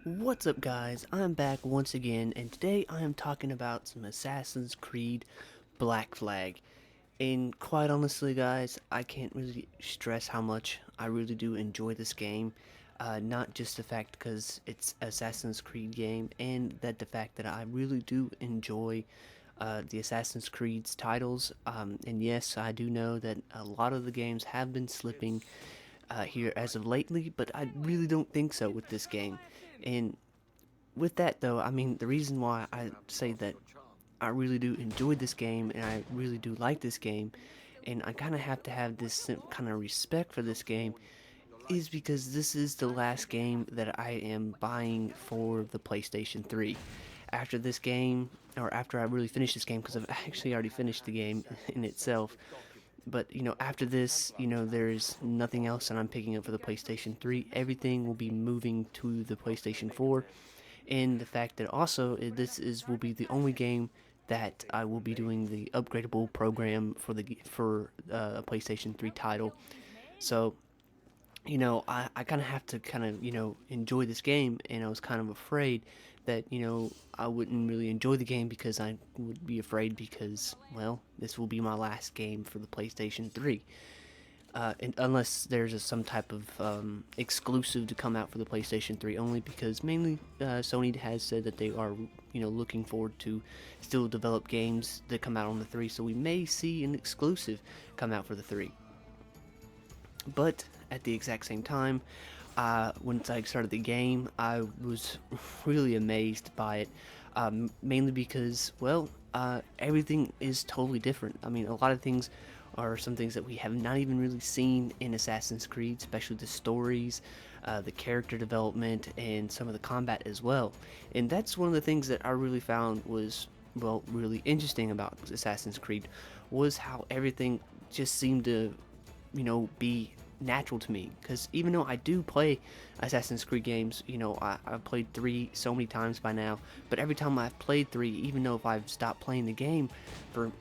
What's up, guys? I'm back once again, and today I am talking about some Assassin's Creed Black Flag. And quite honestly, guys, I can't really stress how much I really do enjoy this game. Not just the fact because it's Assassin's Creed game, and that the fact that I really do enjoy the Assassin's Creed's titles. And yes, I do know that a lot of the games have been slipping here as of lately, but I really don't think so with this game. And with that though, I mean, the reason why I say that I really do enjoy this game and I really do like this game, and I kind of have to have this kind of respect for this game, is because this is the last game that I am buying for the PlayStation 3. After this game, or after I really finish this game, because I've actually already finished the game in itself, but after this, there's nothing else that I'm picking up for the PlayStation 3. Everything will be moving to the PlayStation 4, and the fact that also this is will be the only game that I will be doing the upgradable program for a PlayStation 3 title. So I kind of have to kind of enjoy this game, and I was kind of afraid that I wouldn't really enjoy the game because I would be afraid because, well, this will be my last game for the PlayStation 3, and unless there's some type of exclusive to come out for the PlayStation 3 only, because mainly Sony has said that they are looking forward to still develop games that come out on the 3, so we may see an exclusive come out for the 3. But at the exact same time, once I started the game, I was really amazed by it, mainly because, well, everything is totally different. I mean, a lot of things are some things that we have not even really seen in Assassin's Creed, especially the stories, the character development, and some of the combat as well. And that's one of the things that I really found was, well, really interesting about Assassin's Creed, was how everything just seemed to be natural to me. Because even though I do play Assassin's Creed games, I've played 3 so many times by now, but every time I've played 3, even though if I've stopped playing the game for,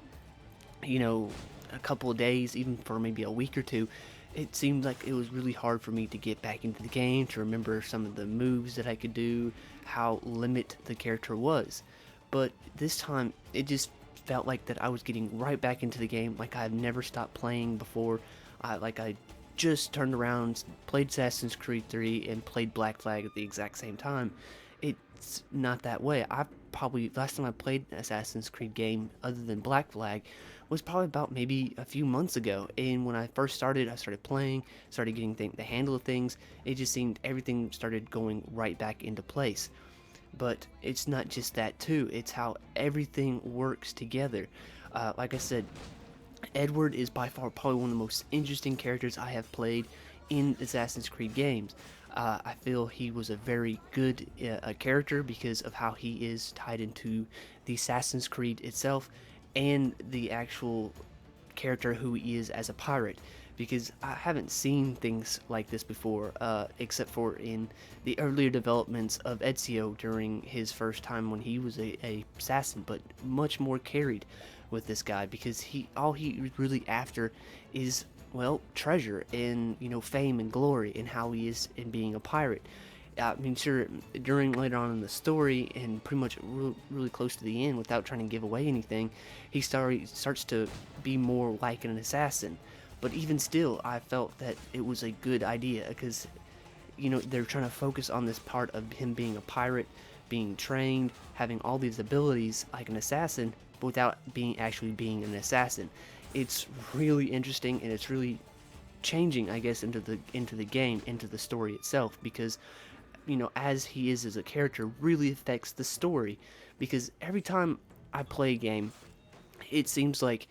you know, a couple of days, even for maybe a week or two, it seemed like it was really hard for me to get back into the game, to remember some of the moves that I could do, how limit the character was. But this time, it just felt like that I was getting right back into the game, like I've never stopped playing before. I just turned around, played Assassin's Creed 3, and played Black Flag at the exact same time. It's not that way. I probably last time I played an Assassin's Creed game other than Black Flag was probably about maybe a few months ago. And when I first started, I started playing, started getting the handle of things. It just seemed everything started going right back into place. But it's not just that too. It's how everything works together. Like I said, Edward is by far probably one of the most interesting characters I have played in Assassin's Creed games. I feel he was a very good character because of how he is tied into the Assassin's Creed itself and the actual character who he is as a pirate, because I haven't seen things like this before, except for in the earlier developments of Ezio during his first time when he was a assassin, but much more carried with this guy because all he really after is, well, treasure and fame and glory, and how he is in being a pirate. I mean, sure, during later on in the story, and pretty much really close to the end, without trying to give away anything, he starts to be more like an assassin. But even still, I felt that it was a good idea because, they're trying to focus on this part of him being a pirate, being trained, having all these abilities like an assassin, but without actually being an assassin. It's really interesting, and it's really changing, I guess, into the game, into the story itself, because as he is as a character really affects the story. Because every time I play a game, it seems like,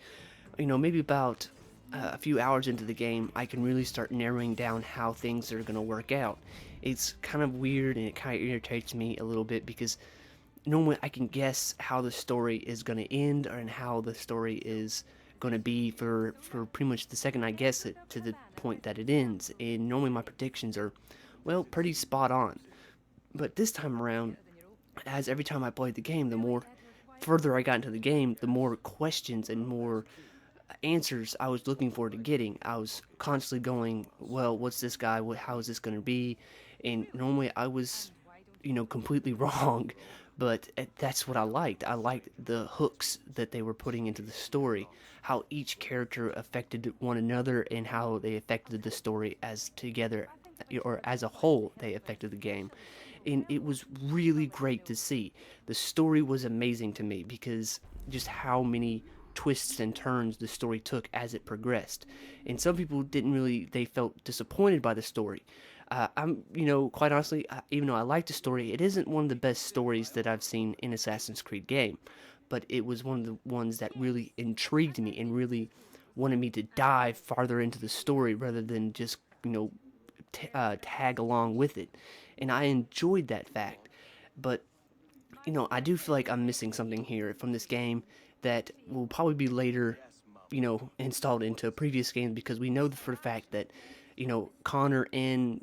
maybe about a few hours into the game, I can really start narrowing down how things are going to work out. It's kind of weird, and it kind of irritates me a little bit because normally I can guess how the story is going to end, and how the story is going to be for pretty much the second I guess it to the point that it ends. And normally my predictions are, well, pretty spot on. But this time around, as every time I played the game, the more further I got into the game, the more questions and more answers I was looking forward to getting. I was constantly going, well, what's this guy? How is this going to be? And normally I was completely wrong, but that's what I liked. I liked the hooks that they were putting into the story, how each character affected one another, and how they affected the story as together, or as a whole, they affected the game. And it was really great to see. The story was amazing to me because just how many twists and turns the story took as it progressed. And some people didn't really, they felt disappointed by the story. Quite honestly, even though I like the story, it isn't one of the best stories that I've seen in Assassin's Creed game. But it was one of the ones that really intrigued me and really wanted me to dive farther into the story rather than just, tag along with it. And I enjoyed that fact. But I do feel like I'm missing something here from this game that will probably be later, installed into a previous game because we know for the fact that, Connor and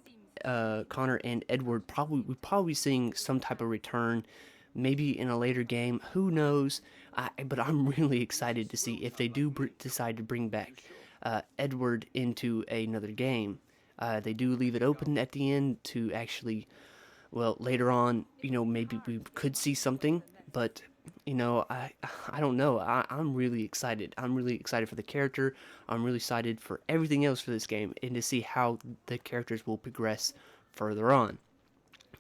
Edward we probably seeing some type of return, maybe in a later game. Who knows? But I'm really excited to see if they do decide to bring back Edward into another game. They do leave it open at the end to actually, well, later on, maybe we could see something, but I don't know. I'm really excited. I'm really excited for the character. I'm really excited for everything else for this game and to see how the characters will progress further on.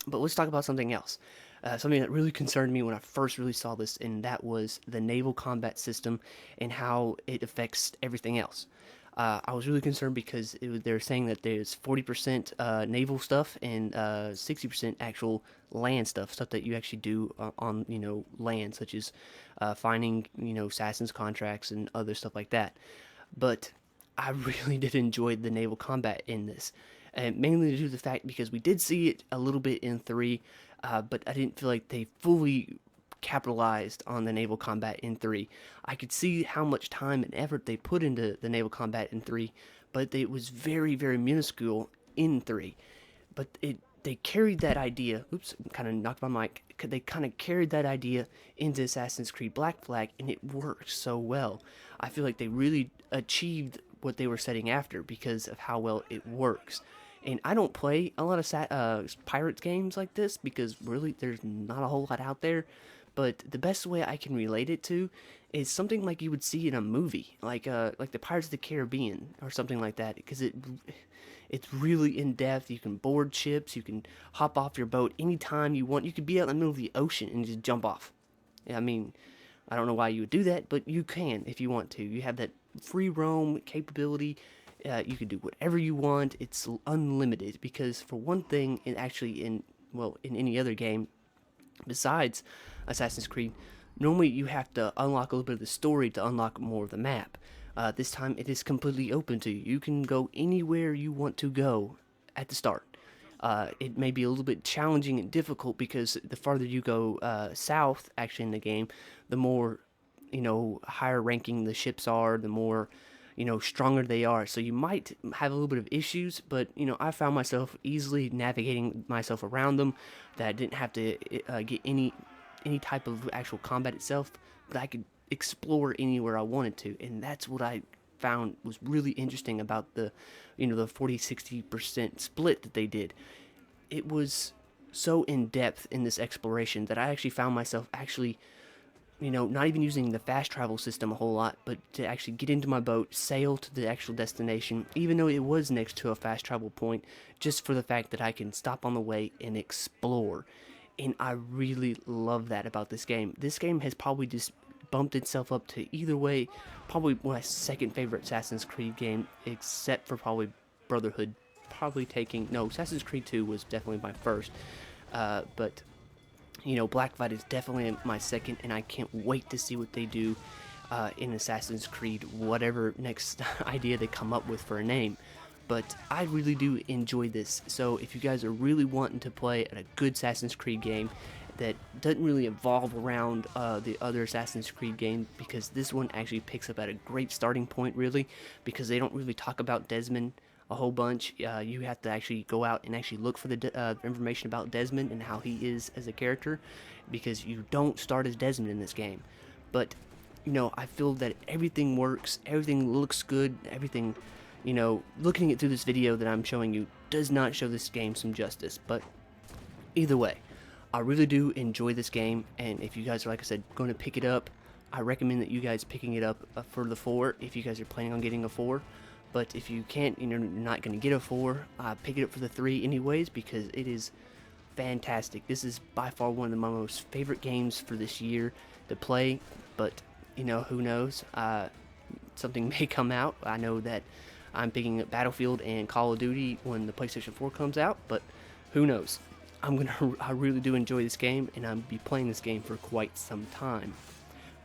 But let's talk about something else. Something that really concerned me when I first really saw this, and that was the naval combat system and how it affects everything else. I was really concerned because they're saying that there's 40% naval stuff and 60% actual land stuff that you actually do on land, such as finding assassins contracts and other stuff like that. But I really did enjoy the naval combat in this, and mainly due to the fact because we did see it a little bit in 3, but I didn't feel like they fully capitalized on the naval combat in 3. I could see how much time and effort they put into the naval combat in 3, but it was very, very minuscule in 3. But they carried that idea. Oops, kind of knocked my mic. They kind of carried that idea into Assassin's Creed Black Flag, and it worked so well. I feel like they really achieved what they were setting after because of how well it works. And I don't play a lot of Pirates games like this because really there's not a whole lot out there. But the best way I can relate it to is something like you would see in a movie, like the Pirates of the Caribbean or something like that, because it's really in depth. You can board ships, you can hop off your boat anytime you want. You could be out in the middle of the ocean and just jump off. I mean, I don't know why you would do that, but you can if you want to. You have that free roam capability. You can do whatever you want. It's unlimited because for one thing, in any other game besides Assassin's Creed, normally you have to unlock a little bit of the story to unlock more of the map. This time it is completely open to you. You can go anywhere you want to go at the start. It may be a little bit challenging and difficult because the farther you go south, actually in the game, the more higher ranking the ships are, the more stronger they are. So you might have a little bit of issues, but I found myself easily navigating myself around them. That I didn't have to get any type of actual combat itself, but I could explore anywhere I wanted to, and that's what I found was really interesting about the 40-60% split that they did. It was so in depth in this exploration that I actually found myself not even using the fast travel system a whole lot, but to actually get into my boat, sail to the actual destination, even though it was next to a fast travel point, just for the fact that I can stop on the way and explore. And I really love that about this game. This game has probably just bumped itself up to either way, probably my second favorite Assassin's Creed game, except for probably Brotherhood. Assassin's Creed 2 was definitely my first, but Black Flag is definitely my second, and I can't wait to see what they do in Assassin's Creed, whatever next idea they come up with for a name. But I really do enjoy this, so if you guys are really wanting to play a good Assassin's Creed game that doesn't really evolve around the other Assassin's Creed game, because this one actually picks up at a great starting point, really, because they don't really talk about Desmond a whole bunch. You have to actually go out and actually look for the information about Desmond and how he is as a character, because you don't start as Desmond in this game. But I feel that everything works, everything looks good, everything, looking at through this video that I'm showing you does not show this game some justice. But either way, I really do enjoy this game, and if you guys are, like I said, going to pick it up, I recommend that you guys picking it up for the 4 if you guys are planning on getting a 4. But if you can't, you're not going to get a 4, pick it up for the 3 anyways, because it is fantastic. This is by far one of my most favorite games for this year to play, but who knows? Something may come out. I know that I'm picking up Battlefield and Call of Duty when the PlayStation 4 comes out, but who knows? I really do enjoy this game, and I'll be playing this game for quite some time.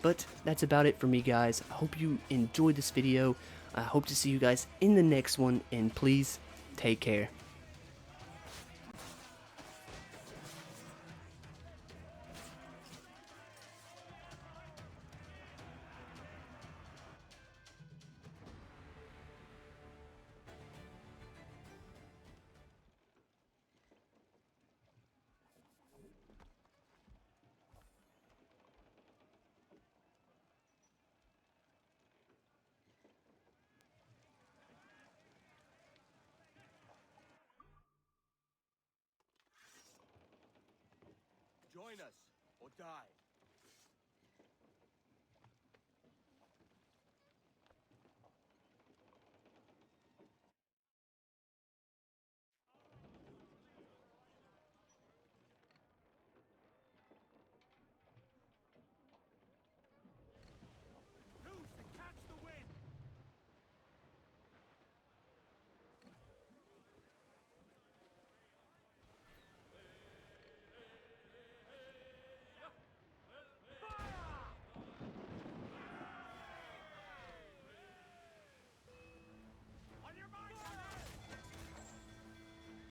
But that's about it for me, guys. I hope you enjoyed this video. I hope to see you guys in the next one, and please take care. Join us or die.